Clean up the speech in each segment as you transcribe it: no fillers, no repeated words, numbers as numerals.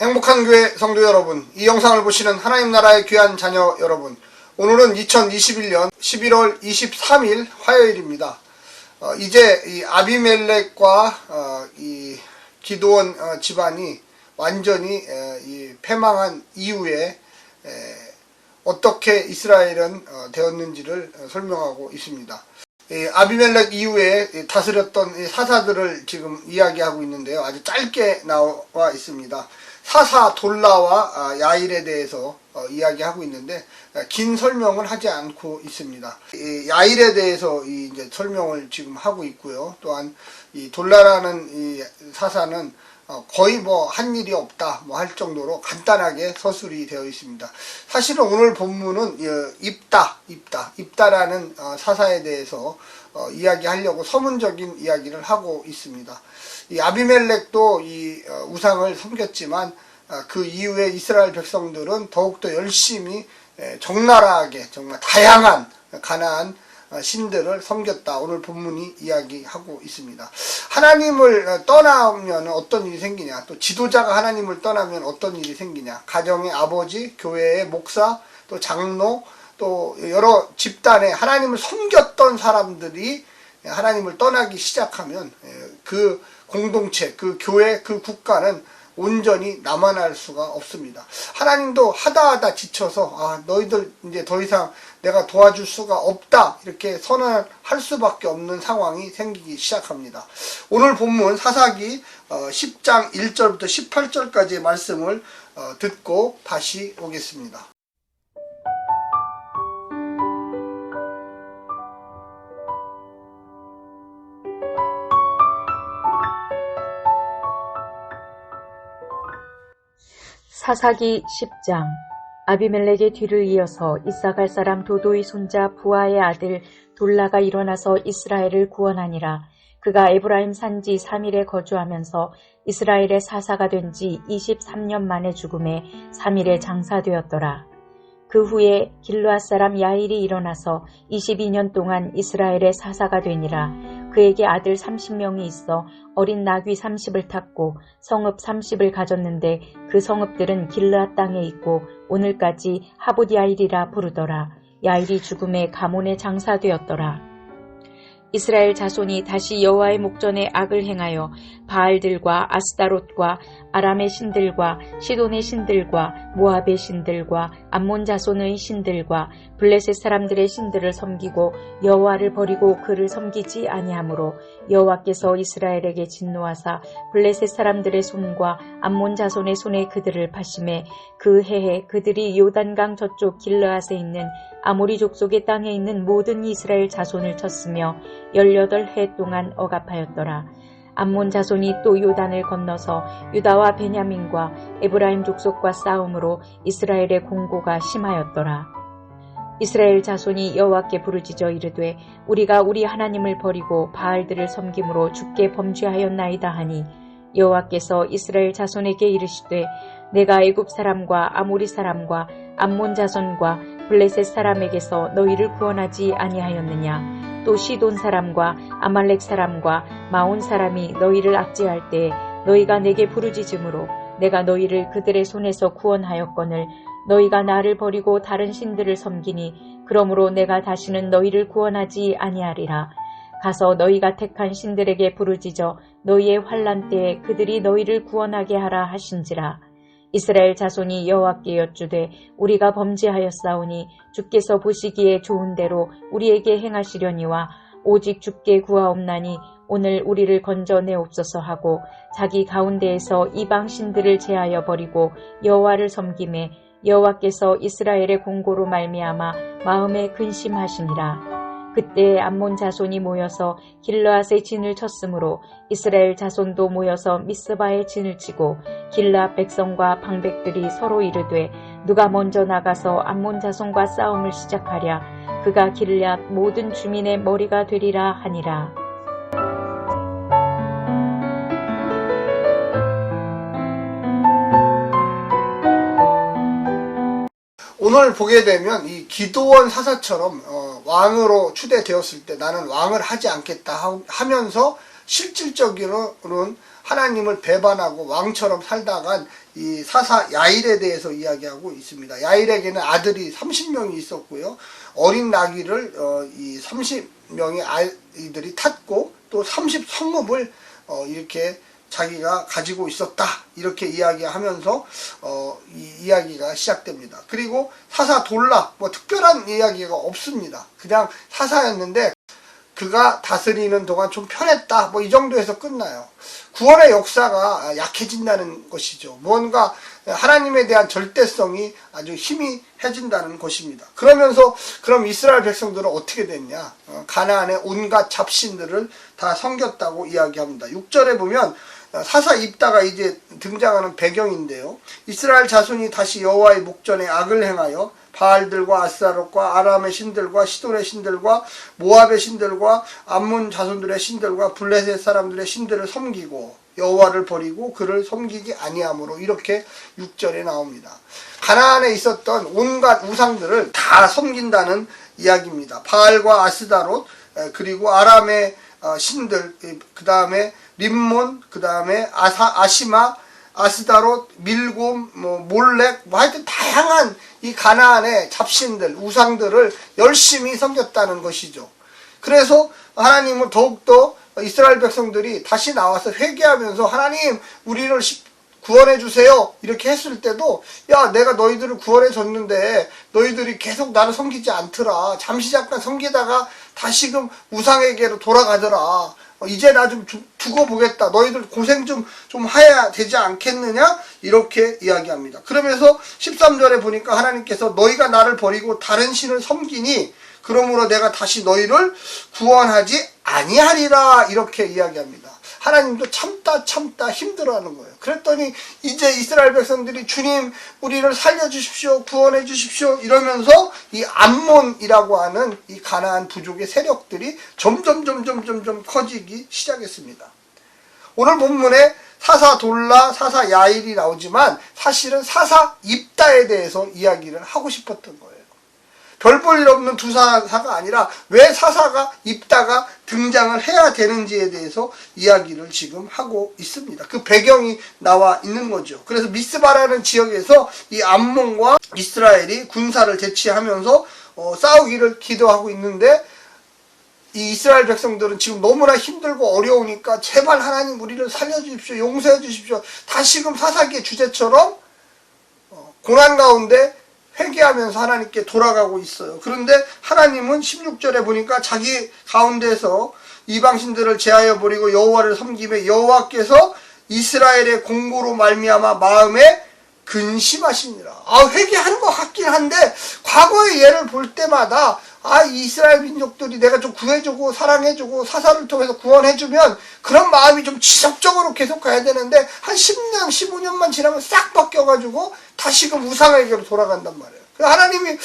행복한 교회 성도 여러분, 이 영상을 보시는 하나님 나라의 귀한 자녀 여러분, 오늘은 2021년 11월 23일 화요일입니다. 이제 이 아비멜렉과 이 기드온 집안이 완전히 패망한 이후에 어떻게 이스라엘은 되었는지를 설명하고 있습니다. 아비멜렉 이후에 다스렸던 사사들을 지금 이야기하고 있는데요. 아주 짧게 나와 있습니다. 사사 돌라와 야일에 대해서 이야기하고 있는데 긴 설명을 하지 않고 있습니다. 야일에 대해서 이제 설명을 지금 하고 있고요. 또한 이 돌라라는 이 사사는 거의 한 일이 없다 할 정도로 간단하게 서술이 되어 있습니다. 사실은 오늘 본문은 입다라는 사사에 대해서 이야기하려고 서문적인 이야기를 하고 있습니다. 이 아비멜렉도 이 우상을 섬겼지만 그 이후에 이스라엘 백성들은 더욱더 열심히 적나라하게 정말 다양한 가나안 신들을 섬겼다. 오늘 본문이 이야기하고 있습니다. 하나님을 떠나면 어떤 일이 생기냐, 또 지도자가 하나님을 떠나면 어떤 일이 생기냐, 가정의 아버지, 교회의 목사, 또 장로, 또 여러 집단에 하나님을 섬겼던 사람들이 하나님을 떠나기 시작하면 그 공동체, 그 교회, 그 국가는 온전히 남아날 수가 없습니다. 하나님도 하다 지쳐서 너희들 이제 더 이상 내가 도와줄 수가 없다 이렇게 선언할 수밖에 없는 상황이 생기기 시작합니다. 오늘 본문 사사기 10장 1절부터 18절까지의 말씀을 듣고 다시 오겠습니다. 사사기 10장. 아비멜렉의 뒤를 이어서 이사갈 사람 도도의 손자 부하의 아들 돌라가 일어나서 이스라엘을 구원하니라. 그가 에브라임 산지 3일에 거주하면서 이스라엘의 사사가 된 지 23년 만에 죽음에 3일에 장사되었더라. 그 후에 길르앗 사람 야일이 일어나서 22년 동안 이스라엘의 사사가 되니라. 그에게 아들 30명이 있어 어린 나귀 30을 탔고 성읍 30을 가졌는데 그 성읍들은 길르앗 땅에 있고 오늘까지 하봇 야일이라 부르더라. 야일이 죽음에 가몬에 장사되었더라. 이스라엘 자손이 다시 여호와의 목전에 악을 행하여 바알들과 아스타롯과 아람의 신들과 시돈의 신들과 모압의 신들과 암몬 자손의 신들과 블레셋 사람들의 신들을 섬기고 여호와를 버리고 그를 섬기지 아니하므로 여호와께서 이스라엘에게 진노하사 블레셋 사람들의 손과 암몬 자손의 손에 그들을 파심해 그 해에 그들이 요단강 저쪽 길르앗에 있는 아모리 족속의 땅에 있는 모든 이스라엘 자손을 쳤으며 18해 동안 억압하였더라. 암몬 자손이 또 요단을 건너서 유다와 베냐민과 에브라임 족속과 싸움으로 이스라엘의 공고가 심하였더라. 이스라엘 자손이 여호와께 부르짖어 이르되 우리가 우리 하나님을 버리고 바알들을 섬김으로 주께 범죄하였나이다 하니 여호와께서 이스라엘 자손에게 이르시되 내가 애굽 사람과 아모리 사람과 암몬 자손과 블레셋 사람에게서 너희를 구원하지 아니하였느냐. 또 시돈 사람과 아말렉 사람과 마온 사람이 너희를 압제할 때에 너희가 내게 부르짖음으로 내가 너희를 그들의 손에서 구원하였거늘 너희가 나를 버리고 다른 신들을 섬기니 그러므로 내가 다시는 너희를 구원하지 아니하리라. 가서 너희가 택한 신들에게 부르짖어 너희의 환난 때에 그들이 너희를 구원하게 하라 하신지라. 이스라엘 자손이 여호와께 여쭈되 우리가 범죄하였사오니 주께서 보시기에 좋은 대로 우리에게 행하시려니와 오직 주께 구하옵나니 오늘 우리를 건져내옵소서 하고 자기 가운데에서 이방 신들을 제하여 버리고 여호와를 섬김에 여호와께서 이스라엘의 공고로 말미암아 마음에 근심하시니라. 그때 암몬 자손이 모여서 길르앗의 진을 쳤으므로 이스라엘 자손도 모여서 미스바의 진을 치고 길르앗 백성과 방백들이 서로 이르되 누가 먼저 나가서 암몬 자손과 싸움을 시작하랴. 그가 길르앗 모든 주민의 머리가 되리라 하니라. 오늘 보게 되면 이 기드온 사사처럼 왕으로 추대되었을 때 나는 왕을 하지 않겠다 하면서 실질적으로는 하나님을 배반하고 왕처럼 살다간 이 사사 야일에 대해서 이야기하고 있습니다. 야일에게는 아들이 30명이 있었고요. 어린 나귀를 이 30명의 아이들이 탔고 또 30성읍을 이렇게 자기가 가지고 있었다, 이렇게 이야기하면서 이 이야기가 시작됩니다. 그리고 사사 돌라, 뭐 특별한 이야기가 없습니다. 그냥 사사였는데 그가 다스리는 동안 좀 편했다, 뭐 이 정도에서 끝나요. 구원의 역사가 약해진다는 것이죠. 뭔가 하나님에 대한 절대성이 아주 희미해진다는 것입니다. 그러면서 그럼 이스라엘 백성들은 어떻게 됐냐? 가나안의 온갖 잡신들을 다 섬겼다고 이야기합니다. 6절에 보면 사사 입다가 이제 등장하는 배경인데요. 이스라엘 자손이 다시 여호와의 목전에 악을 행하여 바알들과 아스타롯과 아람의 신들과 시돈의 신들과 모압의 신들과 암몬 자손들의 신들과 블레셋 사람들의 신들을 섬기고 여호와를 버리고 그를 섬기지 아니함으로, 이렇게 6절에 나옵니다. 가나안에 있었던 온갖 우상들을 다 섬긴다는 이야기입니다. 바알과 아스타롯, 그리고 아람의 신들, 그 다음에 림몬, 그 다음에 아시마, 아스다롯, 밀곰, 몰렉, 하여튼 다양한 이 가나안의 잡신들, 우상들을 열심히 섬겼다는 것이죠. 그래서 하나님은 더욱더 이스라엘 백성들이 다시 나와서 회개하면서 하나님, 우리를 구원해 주세요, 이렇게 했을 때도, 야, 내가 너희들을 구원해 줬는데 너희들이 계속 나를 섬기지 않더라. 잠시 잠깐 섬기다가 다시금 우상에게로 돌아가더라. 이제 나 좀 두고 보겠다. 너희들 고생 좀 해야 되지 않겠느냐? 이렇게 이야기합니다. 그러면서 13절에 보니까 하나님께서 너희가 나를 버리고 다른 신을 섬기니 그러므로 내가 다시 너희를 구원하지 아니하리라, 이렇게 이야기합니다. 하나님도 참다 힘들어하는 거예요. 그랬더니 이제 이스라엘 백성들이 주님, 우리를 살려주십시오, 구원해 주십시오, 이러면서 이 암몬이라고 하는 이 가나안 부족의 세력들이 점점 커지기 시작했습니다. 오늘 본문에 사사 돌라, 사사 야일이 나오지만 사실은 사사 입다에 대해서 이야기를 하고 싶었던 거예요. 별 볼 일 없는 두 사사가 아니라 왜 사사가 입다가 등장을 해야 되는지에 대해서 이야기를 지금 하고 있습니다. 그 배경이 나와 있는 거죠. 그래서 미스바라는 지역에서 이 암몬과 이스라엘이 군사를 대치하면서 싸우기를 기도하고 있는데, 이 이스라엘 백성들은 지금 너무나 힘들고 어려우니까 제발 하나님, 우리를 살려주십시오, 용서해 주십시오, 다시금 사사기의 주제처럼 고난 가운데 회개하면서 하나님께 돌아가고 있어요. 그런데 하나님은 16절에 보니까 자기 가운데서 이방신들을 제하여 버리고 여호와를 섬기며 여호와께서 이스라엘의 공고로 말미암아 마음에 근심하시니라. 회개하는 것 같긴 한데 과거의 예를 볼 때마다 이 이스라엘 민족들이 내가 좀 구해주고 사랑해주고 사사를 통해서 구원해주면 그런 마음이 좀 지속적으로 계속 가야 되는데 한 10년, 15년만 지나면 싹 바뀌어가지고 다시금 우상에게로 돌아간단 말이에요. 그래서 하나님이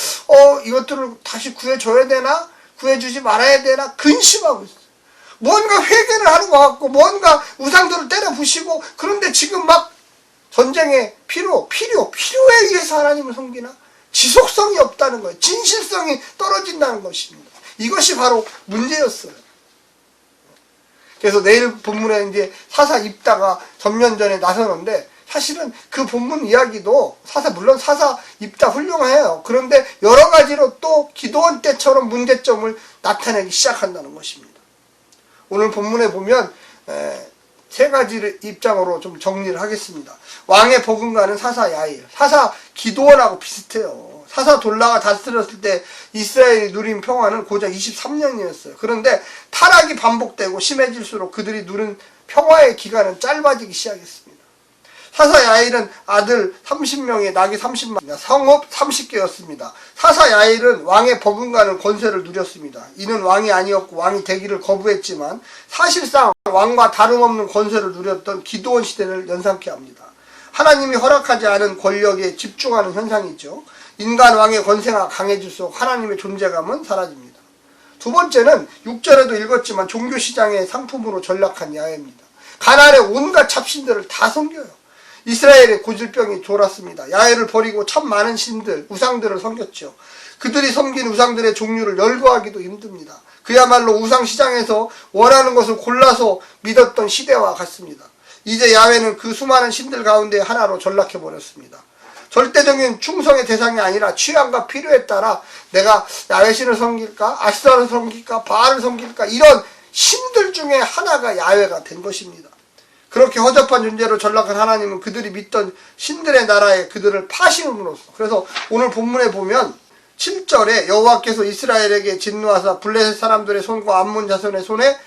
이것들을 다시 구해줘야 되나 구해주지 말아야 되나 근심하고 있어요. 뭔가 회개를 하는 것 같고 뭔가 우상들을 때려 부시고, 그런데 지금 막 전쟁의 필요에 의해서 하나님을 섬기나? 지속성이 없다는 거예요. 진실성이 떨어진다는 것입니다. 이것이 바로 문제였어요. 그래서 내일 본문에 이제 사사 입다가 전면전에 나서는데, 사실은 그 본문 이야기도 물론 사사 입다 훌륭해요. 그런데 여러 가지로 또 기도원 때처럼 문제점을 나타내기 시작한다는 것입니다. 오늘 본문에 보면 세 가지 입장으로 좀 정리를 하겠습니다. 왕의 버금가는 사사 야일, 사사 기도원하고 비슷해요. 사사 돌라가 다스렸을 때 이스라엘이 누린 평화는 고작 23년이었어요. 그런데 타락이 반복되고 심해질수록 그들이 누린 평화의 기간은 짧아지기 시작했습니다. 사사 야일은 아들 30명에 낙이 30만, 성읍 30개였습니다. 사사 야일은 왕의 버금가는 권세를 누렸습니다. 이는 왕이 아니었고 왕이 되기를 거부했지만 사실상 왕과 다름없는 권세를 누렸던 기드온 시대를 연상케 합니다. 하나님이 허락하지 않은 권력에 집중하는 현상이죠. 인간 왕의 권세가 강해질수록 하나님의 존재감은 사라집니다. 두 번째는 6절에도 읽었지만 종교시장의 상품으로 전락한 야훼입니다. 가나안의 온갖 잡신들을 다 섬겨요. 이스라엘의 고질병이 돌았습니다. 야훼를 버리고 참 많은 신들, 우상들을 섬겼죠. 그들이 섬긴 우상들의 종류를 열거하기도 힘듭니다. 그야말로 우상시장에서 원하는 것을 골라서 믿었던 시대와 같습니다. 이제 야훼는 그 수많은 신들 가운데 하나로 전락해 버렸습니다. 절대적인 충성의 대상이 아니라 취향과 필요에 따라 내가 야훼신을 섬길까, 아시다를 섬길까, 바알을 섬길까, 이런 신들 중에 하나가 야훼가 된 것입니다. 그렇게 허접한 존재로 전락한 하나님은 그들이 믿던 신들의 나라에 그들을 파심으로써, 그래서 오늘 본문에 보면 7절에 여호와께서 이스라엘에게 진노하사 블레셋 사람들의 손과 암몬 자손의 손에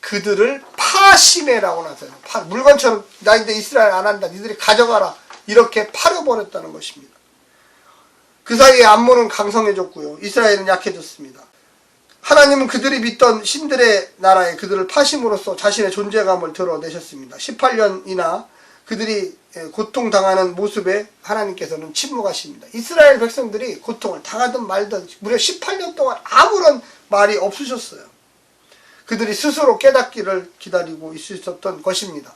그들을 파심해라고 나서요. 물건처럼 나 이제 이스라엘 안 한다, 니들이 가져가라, 이렇게 팔아버렸다는 것입니다. 그 사이에 암몬은 강성해졌고요, 이스라엘은 약해졌습니다. 하나님은 그들이 믿던 신들의 나라에 그들을 파심으로써 자신의 존재감을 드러내셨습니다. 18년이나 그들이 고통당하는 모습에 하나님께서는 침묵하십니다. 이스라엘 백성들이 고통을 당하든 말든 무려 18년 동안 아무런 말이 없으셨어요. 그들이 스스로 깨닫기를 기다리고 있었던 것입니다.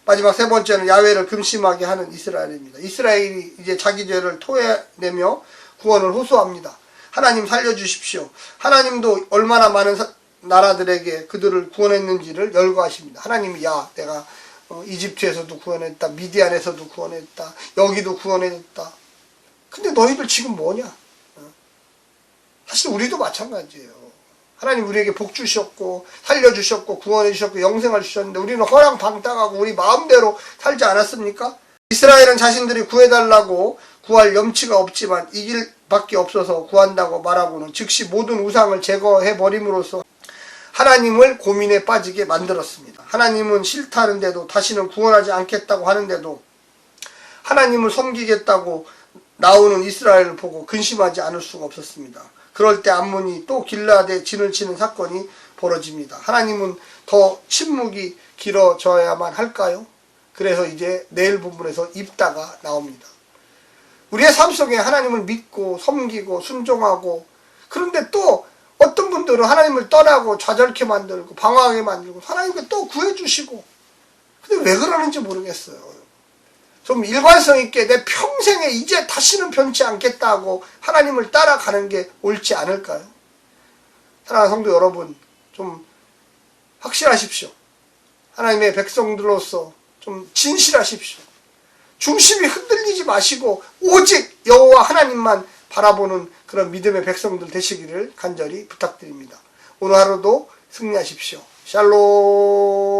마지막 세 번째는 야훼를 금심하게 하는 이스라엘입니다. 이스라엘이 이제 자기 죄를 토해내며 구원을 호소합니다. 하나님 살려주십시오. 하나님도 얼마나 많은 나라들에게 그들을 구원했는지를 열거하십니다. 하나님이 내가 이집트에서도 구원했다, 미디안에서도 구원했다, 여기도 구원했다. 근데 너희들 지금 뭐냐? 사실 우리도 마찬가지예요. 하나님 우리에게 복 주셨고 살려주셨고 구원해 주셨고 영생을 주셨는데 우리는 허랑방탕하고 우리 마음대로 살지 않았습니까? 이스라엘은 자신들이 구해달라고 구할 염치가 없지만 이 길밖에 없어서 구한다고 말하고는 즉시 모든 우상을 제거해버림으로써 하나님을 고민에 빠지게 만들었습니다. 하나님은 싫다는데도 다시는 구원하지 않겠다고 하는데도 하나님을 섬기겠다고 나오는 이스라엘을 보고 근심하지 않을 수가 없었습니다. 그럴 때 암몬이 또 길라앗에 진을 치는 사건이 벌어집니다. 하나님은 더 침묵이 길어져야만 할까요? 그래서 이제 내일 본문에서 입다가 나옵니다. 우리의 삶 속에 하나님을 믿고 섬기고 순종하고, 그런데 또 어떤 분들은 하나님을 떠나고 좌절케 만들고 방황하게 만들고 하나님께 또 구해주시고, 근데 왜 그러는지 모르겠어요. 좀 일관성 있게 내 평생에 이제 다시는 변치 않겠다 하고 하나님을 따라가는 게 옳지 않을까요? 사랑하는 성도 여러분, 좀 확실하십시오. 하나님의 백성들로서 좀 진실하십시오. 중심이 흔들리지 마시고 오직 여호와 하나님만 바라보는 그런 믿음의 백성들 되시기를 간절히 부탁드립니다. 오늘 하루도 승리하십시오. 샬롬.